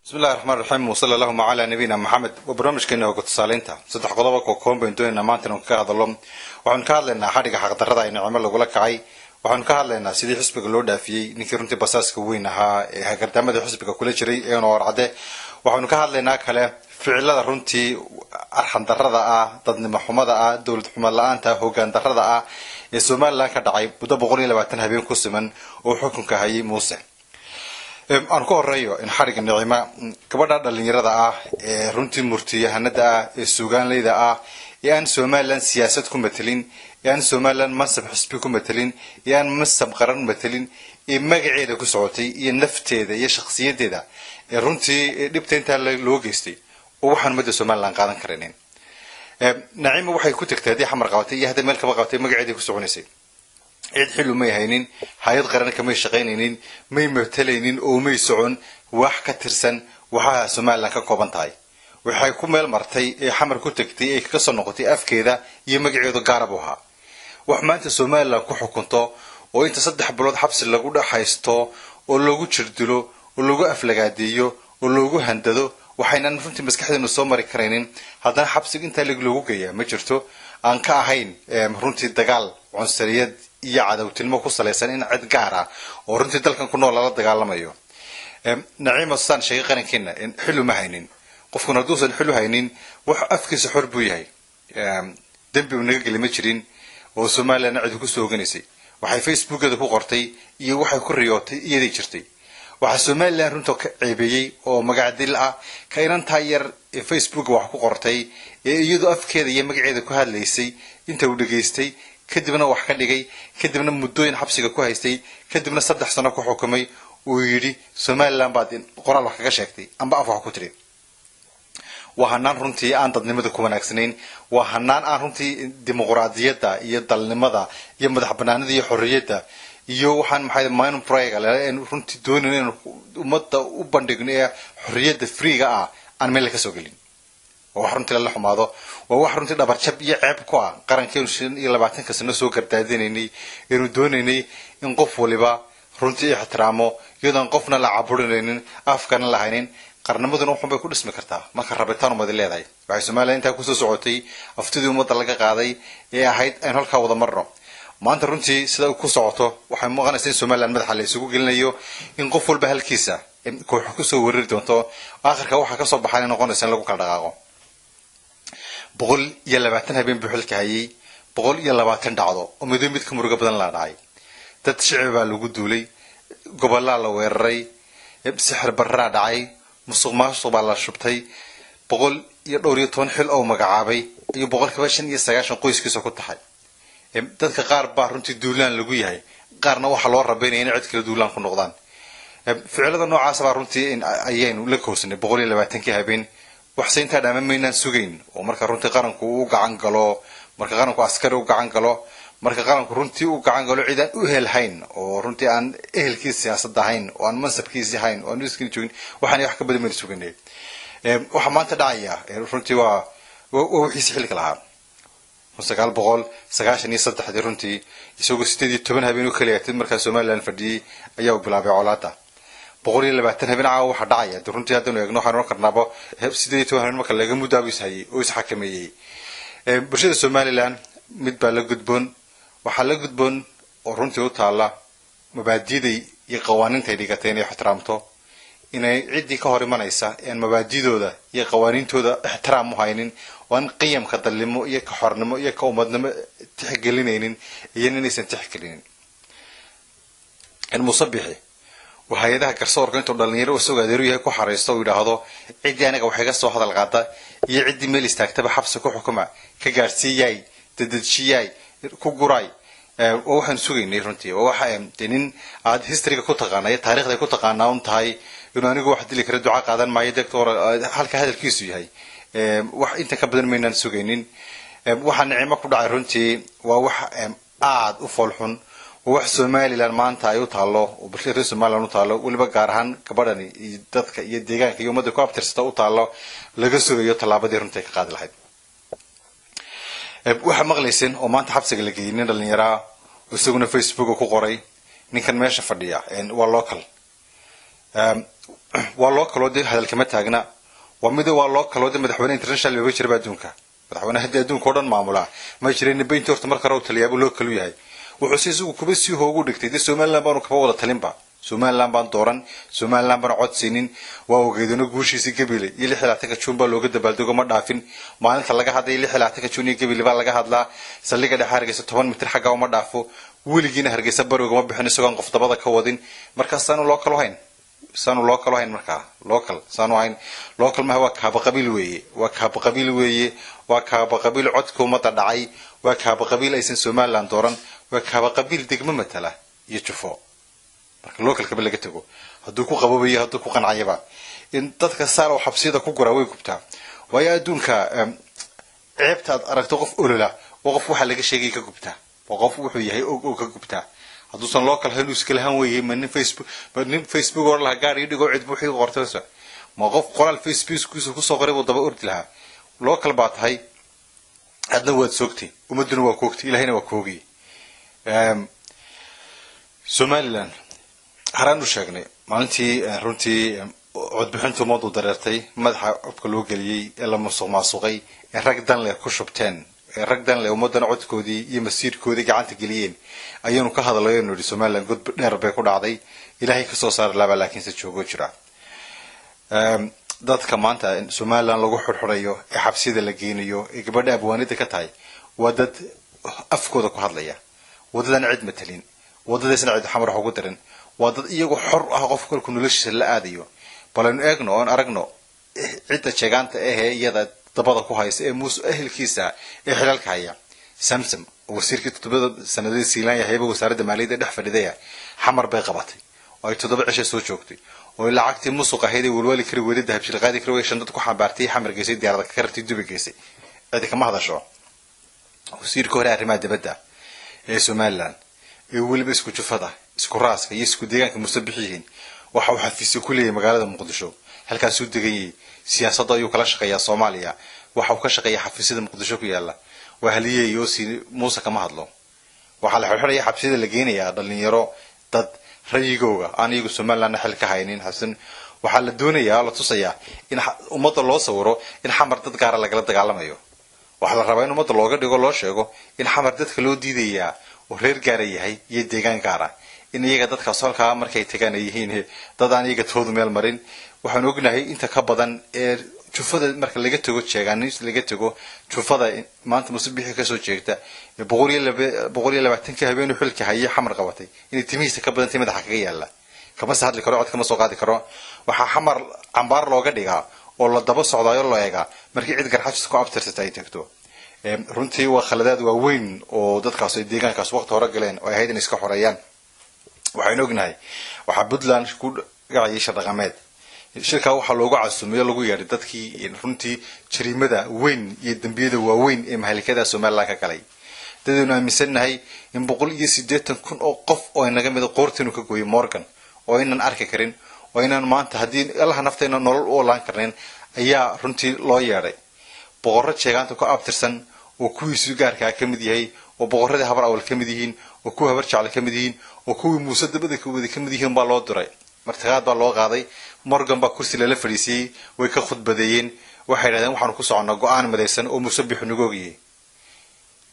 بسم الله الرحمن الرحيم وصلى الله على نبينا محمد وبرنامج كنا وقت سالينتا صدق قضاء وكون بينتونا مانتنا كهذا اللهم وعن كهذا حركة حق دردا إن عمل لقول لك عاي وعن كهذا سيدي حسب قلودا في نكرنتي بساس كوينها هكذا حسب كل شيء ينور عده وعن كهذا كلا فعلا رنتي أرحم دردا ضد محمد دولة حمد الآن هو كان دردا السومال لا كدعي بده بقولي لبعتنا بين كسمن وحكم كهاي موسى aan ku horeeyo in xariga nicima gabadha dhalinyarada ah ee runtii murtiyahanada ah ee suugaanleyda ah ee aan Soomaaliland siyaasad ku metelin ee aan Soomaaliland masab xisbi ku metelin ee aan masab qaran metelin ee magaceeda ku socotay iyo nafteeda iyo shakhsiyadeeda ee runtii dhibta inta loo geystay oo waxaan muddo Soomaaliland qaadan kareenin nicima waxay ku tagtay xamar qabatay iyo hada meel ka qabatay magaceeda ku soconaysay عيد حلو ما يهينين هايد قرنا كم يشقينين ما يمثلينين أو ما يسعون واحد كترسن وها سمع لك كوبان تاي وحيكون مال مرتي حمر كتكتي كسر نقطي أف كذا يمجعوا جاربوها وحمانت سمع لك حكنته وأنت صدق بلاد حبس اللي جوده حيسته واللي جو تشردله واللي جو أفلقاديو واللي جو هنددو وحين نفهمت مسكحة إنه سومر كرينين هذا حبس أنت اللي جو جاي ما شرته أنك هين مرنتي الدجال عنصريات يعاد وتلمو كوسليسان إن عد جارة ورنتي دلكن كنا ولا دجال ما يو نعيم الصان شيء قرن كنا إن حلو مهينين قفنا دوس الحلو هينين وأفكس حرب وياي دب ونرجع لمشرين وسمعنا نعد كوسو جنسي وحي فيسبوك ده بقرتي يوحي كريات يدي شرتي وحسمعنا رنتو عيبي ومقعد لقى كيران تاير فيسبوك وحكو قرتي يدو أفكار يمقعد كهال ليسي أنت ودقيستي كدبنا وحكي لي كدبنا مدوين حبسي كوه هيستي كدبنا صدق سنة كوه حكمي ويري سوماليلاند بعدين قرار وحكي شاكتي أم بقى فوق كتري وهنان رنتي أن تدنمد كمان أكسنين وهنان أن رنتي ديمقراطية دا يدل نمدا يمدح بنان دي حرية يو حن محيد ما ينو برايق على إن رنتي دونين ومدة وبندقنية حرية فريقة أن ملك سوقلين وحرمت الله حماده وحرمت الله برشب يعب كوا قرن كيلوشين إلى بعدين كسنة سوكر تادينني يردونني إنقف ولبا رنتي احترامه يدا انقفنا لعبورنين أفكارنا لهينين قرن مدن وحنا بكل اسم كرتا ما خربتان وما دليل هاي بعيس ما لين تاكوس سعودي أفتدي ومطلقة قاضي يا هيد أنا هالكاوضة مرة ما أنت رنتي سدا كوس عطو وحنا مغنى سين سومال المدح اللي سوق قلنا يو إنقفوا بهالكيسة كوحكوس ورد وانتو آخر كوحة كصب بحالنا قلنا سين لقوا كرداغو بقول يلا بعتنا بين بحلك هاي بقول يلا بعتنا دعوة ومدين بيتكم مرقب بدن لا داعي تتشعب على وجودولي قبل الله ويري بسحر برا داعي مصغماش طبعا على شبتي بقول يدوري تونحل أو مجعابي يبقول كباشن يستعيش قويس كيسو كنت حي تذكر قارب بارنتي دولان لقوي هاي قارنا وحل ورا بين ينعد كل دولان في النقدان فعلا نوع عصب رنتي إن أيين ولكوسني بقول يلا بعتنا كي هبين وحسين تانا ممينا سوقين ومركا رنتي قرنكو وقعان قلو مركا قرنكو عسكري وقعان قلو مركا قرنكو رنتي وقعان قلو عيدان أهل هين ورنتي عن أهل كيس سياسة هين وعن منصب كيس هين وعن نسكين جوين وحن يحكي بدي من سوقين وحمان تداعية رنتي وحيس حلك العام وسقال بقول سقاشن يصدح دي رنتي يسوق ستيدي تبنها بينو كليات مركا سوماليلاند فردي أياو بلابي عولاتا بقولي اللي بعتنا بين عاو حداعية درونتي هذا نيجنو حنور كرنابو سيدي توهن ما كان لقى مدابيس هاي ويسحكمي برشة السوماليلاند متبلغ جدبون وحلق جدبون ورونتي وطالع مبادئ يقوانين تيجاتين احترامته إن عدي كهاري منايسة إن مبادئ ده يقوانين تودا احترام مهينين وأن قيم كتلمو يكحرنمو يكومدنمو تحقلينين يننيسن تحقلين المصبحي وهيدا كرسور كنتو دلنيرو وسوق ديرو يهي كو حريستو ويدhaahdo cidi anaga waxay ka soo hadal qaata iyo cidi meel istaagtaba xabsi ku xukuma ka gaarsiiyay dadadshiyay ku guray oo waxaan sugaynay runtii oo waxa nin aad historyga ku taqaanay taariikhda ku taqaanaa un tahay inuu anigu wax dili kara duca qaadan maayo doctor halka hadalkiisu yahay wax inta ka badan meeynaan sugaynin waxa nicimo ku dhacay runtii waa wax aad u foolxun wax Soomaaliland maanta ay u taalo oo bulshada Soomaaliland u taalo waliba gaar ahaan gabadhani iyo dadka iyo deegaanka iyo ummadda ku abtirsata u taalo laga sugayo talaabadii runtii ka qaadi lahayd waxa maqlaysin oo maanta xabsiga la geeyay nin dhalinyaro oo isaguna Facebook ku qoray ninkan meesha fadhiya waa local waa loo kaloo dee hadalkama taagna waa mid waa loo kaloo dee madaxweyne international looga jira adduunka madaxweyne hadda adduunka oo dhan maamula ma jireen baynta horta marka uu taliyaabo loo kalu yahay wuxuu si isugu kuba sii hoogu dhigtay dee Soomaaliland baan ka wada talinba Soomaaliland baan dooran Soomaaliland baan codsiinin waa ogeedano guushiisa Gabiley iyo 16ka Juun baa looga dabaaldego ma dhaafin maalinta laga hadlay 16ka Juun iyo Gabiley baa laga hadlaa saldhigga dhexe Hargeysa 10 mitir xagga uma dhaafo weligiina Hargeysa barooga ma bixin isagoon qof dabada ka wadin markaas aanu loo kalo hayn markaa local ma waa kaaba qabiil weeye waa kaaba qabiil codka umada dhacay waa kaaba qabiil aysan Soomaaliland dooran waa kaaba qabiil degmo matala iyo jufo marka local ka laga tago haduu ku qaboobay haduu ku qancayba in dadka saar oo xabsiyada ku gura way gubtaa way adduunka ceebtaad aragto qof olala oo qof waxa laga sheegay ka gubtaa oo qof wuxuu yahay oo ka gubtaa haduu san local hayn iska lahan weeyay man Facebook oo la gaar iyo dhigo cid buuxii qortaysa ma qof qoraal Facebook ku soo qoray wadaba urdi laha local baa tahay adna waad soogtay umaduna waa koogtay ilaahayna waa koogay Somaliland haraan u sheegnay maalintii runtii codbixintu mooduu dareertay madaxa afka loo galiyay ee la musuqmaasuqay ee rag dan leh ku shubteen ee rag dan leh umadana codkoodii iyo masiirkoodii gacanta geliyeen ayaanu ka hadlaynaa in Somaliland god dheer bay ku dhacday ilaahay ka soo saar laba laakiin si joogo jira dadka maanta Somaliland lagu xurxurayo ee xabsida la geenayo ee gabadha abwaanida ka tahay wadad afkooda ku hadlaya wadadan cid matalin wadadaasna cid xamar ugu daran wadad iyagu xor ah qofka ku noloshiisa la aadayo balan eegno on aragno cidda jeeganta iyada dabada ku haysa ee muus ehelkiisa ee xilalka haya samsam wasiirkii 7 sanadii siilaan yahay wasaaradda maaliyadda dhex fadhidaya xamar bay qabatay oo ay 7 cisho soo joogtay oo lacagtii musuq ahayd walwali kari weelida habshil qaadi kari weeshan dad ku xambaartay xamar geysay diyaarada ka kartay dubi geysay cid kama hadasho wasiirka hore arrimaha dibadda ee Somaliland ee waliba isku jufada isku raaska iyo isku deegaanka musabixiin waxa uu xafiisyo ku leeyahay magaalada Muqdisho halkaas uu degay siyaasadda ayuu kala shaqeeyaa Soomaaliya waxa uu ka shaqeeyaa xafiisyada Muqdisho ku yaala wahaliyay iyo si Muuse kama hadlo waxa la xirxiraya xabsiyada la geenayaa dhalinyaro dad rayigooga aan iyagu Somaliland xil ka haynin xasan waxa la doonayaa la tusayaa in ummadda loo sawiro in xamar dad gaar ah laga dagaalamayo waxa la rabaa in ummadda looga dhigo loo sheego in xamar dadka loo diidayaa oo reer gaar yahay iyo deegaan gaar ah in iyaga dadka solka markay tagaan yihiin dad aan iyaga toodu meel marin waxaan ognahay inta ka badan ee jufada marka laga tago jeegaanis laga tago jufada maanta musabixi ka soo jeegta 120 ka habeen xilka hayay xamar qabatay in timihiisa ka badan madaxa kaga yaala kama saadli karo cod kama soo qaadi karo waxa xamar cambaar looga dhigaa oo la daba socdaayo loo eega markii cid garxaajis ku abtirsatay ay tagto runtii waa khaladaad waaweyn oo dadkaas ay deegaankaas waqti hore galeen oo ay hay'ad iska xoreeyaan waxaan ognahay waxa Puntland ku gacayay shaqameed shirka waxa loogu casuumay lagu yeeray dadkii runtii jariimada weyn iyo dambiyada waaweyn ee mahalikada Somaliland ka galay daduna aaminsannahay in 180,000 oo qof oo inaga mid qoortinu ka gooyay Morgan oo inaan arki karin oo inaan maanta hadii Allah nafteena nolol oo laan karneen ayaa runtii loo yeeray boqorro jeegaanta ku abtirsan oo kuwiisu gaarka ka mid yahay oo boqorrada habar awal ka mid yihiin oo ku habar jacel ka mid yihiin oo kuwii Muuse dabada ka wada ka mid yihiin baa loo diray martiqaad baa loo qaaday Morgan baa kursi la fadhiisay way ka khudbadeeyeen waxay yiraahdeen waxaan ku soconaa go'aan madaysan oo Muuse bixinugoogiye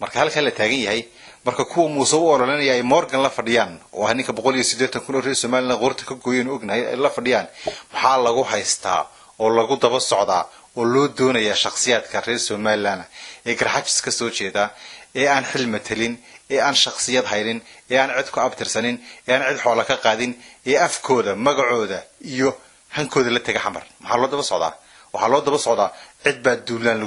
marka halka la taagan yahay marka kuwa Muuse oo oranaya ay Morgan la fadhiyaan oo ninka 180 kun oo reer Somaliland qoorta ka gooyeen ognahay la fadhiyaan maxaa lagu haystaa oo lagu daba socdaa oo loo doonayaa shakhsiyaadka reer Somaliland ee garxaajis ka soo jeeda ee aan xil matalin ee aan shakhsiyad haynin ee aan cid ku abtirsanin ee aan cid xoolo ka qaadin ee afkooda magacooda iyo hankooda la taga xamar maxaa loo daba socdaa waxa loo daba socdaa cid baa duulaan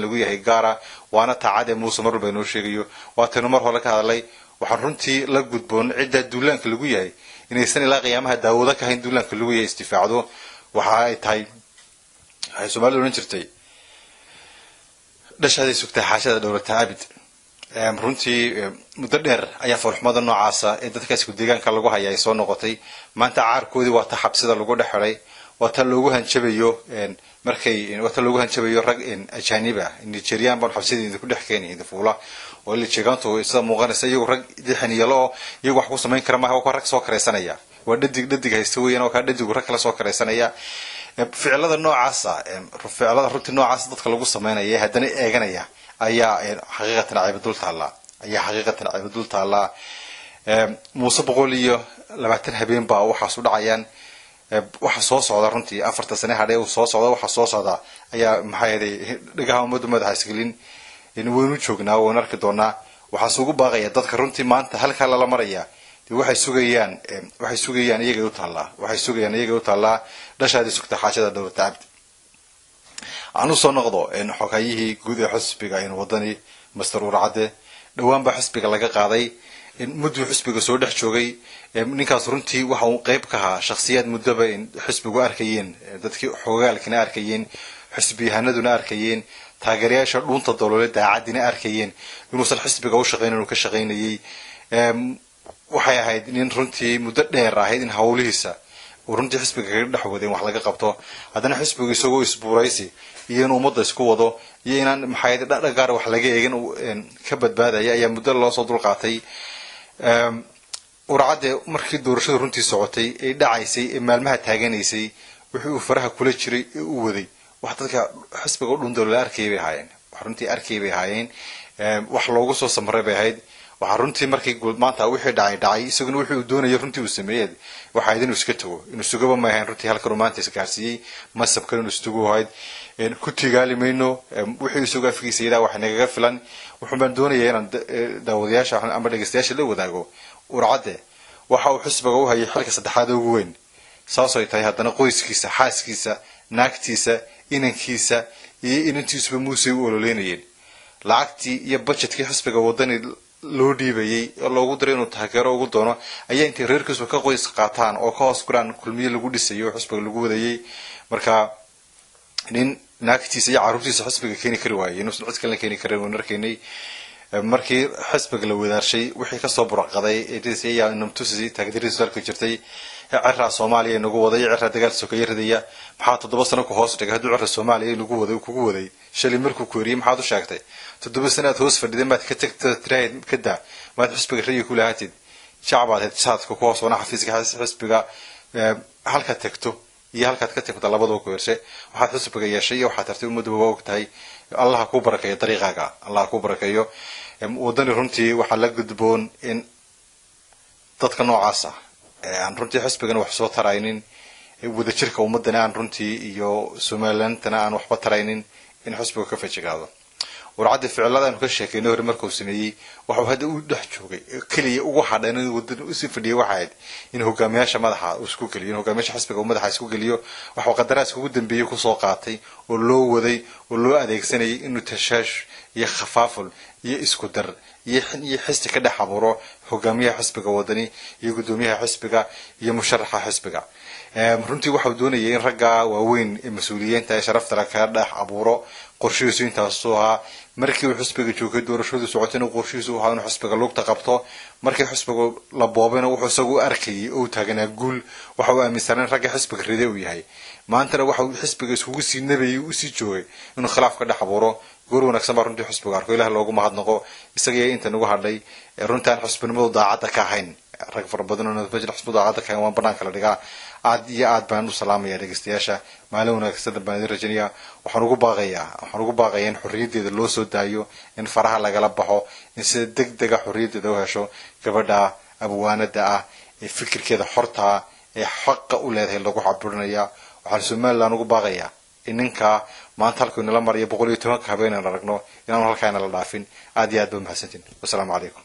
lagu yahay gaara waana taacade Muuse mar walba inoo sheegayo waa tan mar hore ka hadlay waxaan runtii la gudboon cidda duulaanka lagu yahay inaysan ilaa qiyaamaha daawada ka hayn duulaanka lagu yahay istifaacdo waxa ay tahay ay Soomaaliland jirtay dhashada sugtay xaashada dawladda abid runtii muddo dheer ayaa farxumada noocaas ah ee dadka isku deegaanka lagu hayay soo noqotay maanta caarkoodii waa ta xabsida lagu dhaxray waa ta loogu hanjabayo rag ajaniba Nigerian baan xabsideeda ku dhex keenay fuula oo la jeeganto sida muuqanaysa iyagu rag dixiniyalo iyagu wax ku sameyn kara ma wax rag soo kareysanaya dhadig haysta weeyaan oo ka dhadigu rag kala soo kareysanaya ficilada noocaasa ficilada runtii noocaas dadka lagu sameeynaya haddana eeganaya ayaa xaqiiqatan caybadul taala muuse 120 habeen baa waxa soo dhacayaan waxa soo socda runtii 4 sano hadhay oo soo socda waxa soo socda ayaa maxay ahayd dhigaha ummadda madaxa isgelin in waynu joognaa oo narki doonaa waxa suugu baaqaya dadka runtii maanta halka la maraya waxay sugayaan iyaga u taala dhashaadi sugta xaajada dawladda abdi aanu soo noqdo in xogayihii guud ee xisbiga in wadani master uracade dhawaan ba xisbiga laga qaaday in muddo xisbiga soo dhex joogay ninkaas runtii waxa uu qayb ka ahaa shakhsiyaad mudaba in xisbigu arkayeen dadkii xogaalkina arkayeen xisbiyahanaduna arkayeen taageerayaasha dhunta dawladda daacadina arkayeen inuu xisbiga u shaqeynayay ka shaqeynayay waxay ahayd in runtii muddo dheer ahayd in hawlihiisa oo runtii xisbiga ka dhaxwadeen wax laga qabto haddana xisbigu isagoo isbuuraysi iyo inuu ummadda isku wado iyo inaan maxay dhaqaar wax laga eegin ka badbaadaya ayaa muddo loo soo dulqaatay uracade markii doorashada runtii socotay ay dhacaysay ee maalmaha taaganaysay wixii uu faraha kula jiray ee uu waday wax dadka xisbiga u dhunto la arkay bay ahaayeen wax runtii arkay bay ahaayeen wax loogu soo samray bay ahayd waxa runtii markii maanta wixii dhacay isaguna wixii uu doonayay runtii uu sameeyay waxa idin iska tago inuu sugaba ma ahayn runtii halka romaanta isgaarsiiyay masabka inuu istugu hayd ku tigaalimayno wixii isugu afkiisayda wax naga filan wuxuu baan doonayay inaan daawadayaasha ama dhageystayaasha la wadaago uracade waxa uu xisbiga u hayay xilka saddexaad ugu weyn saasoo tahay haddana qoyskiisa xaaskiisa naagtiisa inankiisa iyo inantiisuba muuse u ololeynayeen lacagtii iyo budgetkii xisbiga wadani loo dhiibayay oo loogu diray inuu taageero ugu doono ayaa intii reerkiisu ka qoys qaataan oo ka hoos guraan kulmiye lagu dhisayo xisbiga lagu wadayay marka nin naagtiisa iyo caruurtiisa xisbiga keeni kari waayay inuu cid kale keeni karin oo narkeynay markii xisbiga la wadaashay wixii ka soo burqaday ee ayaa namtusi taageeradiisa dalka jirtay cirra Soomaaliya nagu waday cirra dagaal sokeeye ridaya maxaa 7 sano ku hoos dhigay haduu cirra Soomaaliya lagu waday kugu waday shalay markuu kooriyay maxaad u sheegtay 7 sanaad hoos fadhiday maad ka tagtay trade kada maad xisbiga riyo ku lahaatid shacabada saadka ku hoos wana xafiiska xisbiga halka tagto iyo halkaad ka tagto labadoo ku yeeshay waxaad xisbiga yeeshay waxaad tartay ummadda waa ogtahay Allah ku barakeeyo dariiqaaga Allah ku barakeeyo wadani runtii waxa la gudboon in dadka noocaas ah aan runtii xisbigan wax soo taraynin wada jirka ummadana aan runtii iyo Soomaalilandana aan waxba taraynin in xisbiga ka fajigaado uracada ficilada aan ka sheekayno hore markuu sameeyay waxa uu hadda u dhex joogay kaliya ugu hadhan wadada u sii fadhiyay waxaad in hogaamiyaasha madaxa isku galiyo hogaamiyaasha xisbiga madaxa isku galiyo waxa qadaraas ugu dambeeyay ku soo qaatay oo loo waday oo loo adeegsanayay inuu tashaash iyo khafaaful iyo isku dar iyo xisbi ka dhex abuuro hogaamiyaha xisbiga wadani iyo gudoomiyaha xisbiga iyo musharaxa xisbiga runtii waxa uu doonayay in ragga waaweyn ee mas'uuliyiinta ee sharafta leh ka dhex abuuro qorshihiisu intaas soo ahaa markii uu xisbiga joogay doorashadu socotay qorshihiisu waxa uu xisbiga lugta qabto markii xisbiga la boobana wuxuu isagu arkay oo taaganaa guul waxa uu aaminsan ragga xisbiga riday uu yahay maanta waxa uu xisbiga isugu sii nabayay uu sii joogay inuu khilaaf ka dhex abuuro goor wanaagsan baa runtii xisbiga arko ilaahay loogu mahadnaqo isaga inta nagu hadhay runtaan xisbinimadu daacad ka ahayn rag fara badan oo nabadgelyo xisbiga daacad ka ahayn waan banaanka la dhigaa aad iyo aad baan u salaamayaa dhageystayaasha maalin wanaagsan baan rajaynayaa waxaan ugu baaqayaa in xorriyadeeda loo soo daayo in faraha lagala baxo in si degdeg ah xorriyadeeda u hesho gabadha abwaanada ah ee fikirkeeda xorta ee xaq u leedahay lagu caburinaya waxaan Soomaaliland ugu baaqayaa in ninka maanta halkuu nala mariyo 110 habeen aan aragno inaan halkaana la dhaafin aad iyo aad baan mahadsantiin wassalaamu calaykum